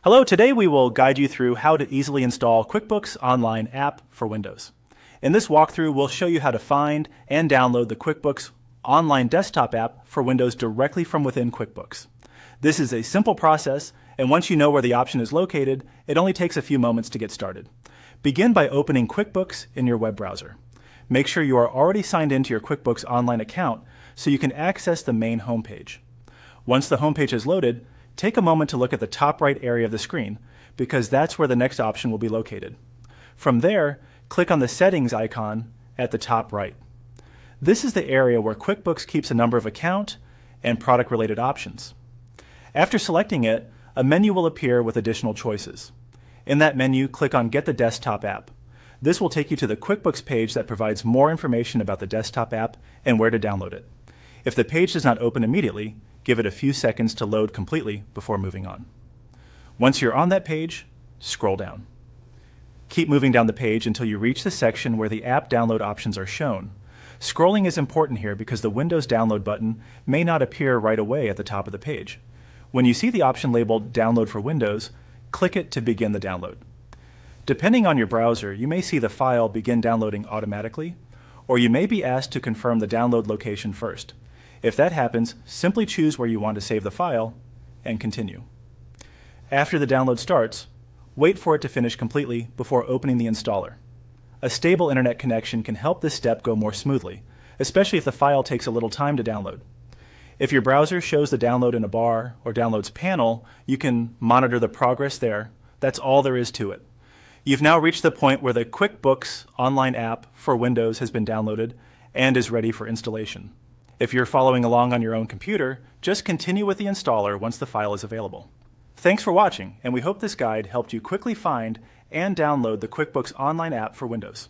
Hello, today we will guide you through how to easily install QuickBooks Online app for Windows. In this walkthrough, we'll show you how to find and download the QuickBooks Online desktop app for Windows directly from within QuickBooks. This is a simple process, and once you know where the option is located, it only takes a few moments to get started. Begin by opening QuickBooks in your web browser. Make sure you are already signed into your QuickBooks Online account so you can access the main homepage. Once the homepage is loaded, take a moment to look at the top right area of the screen, because that's where the next option will be located. From there, click on the Settings icon at the top right. This is the area where QuickBooks keeps a number of account and product-related options. After selecting it, a menu will appear with additional choices. In that menu, click on Get the Desktop app. This will take you to the QuickBooks page that provides more information about the desktop app and where to download it. If the page does not open immediately, give it a few seconds to load completely before moving on. Once you're on that page, scroll down. Keep moving down the page until you reach the section where the app download options are shown. Scrolling is important here because the Windows download button may not appear right away at the top of the page. When you see the option labeled Download for Windows, click it to begin the download. Depending on your browser, you may see the file begin downloading automatically, or you may be asked to confirm the download location first. If that happens, simply choose where you want to save the file and continue. After the download starts, wait for it to finish completely before opening the installer. A stable internet connection can help this step go more smoothly, especially if the file takes a little time to download. If your browser shows the download in a bar or downloads panel, you can monitor the progress there. That's all there is to it. You've now reached the point where the QuickBooks Online app for Windows has been downloaded and is ready for installation. If you're following along on your own computer, just continue with the installer once the file is available. Thanks for watching, and we hope this guide helped you quickly find and download the QuickBooks Online app for Windows.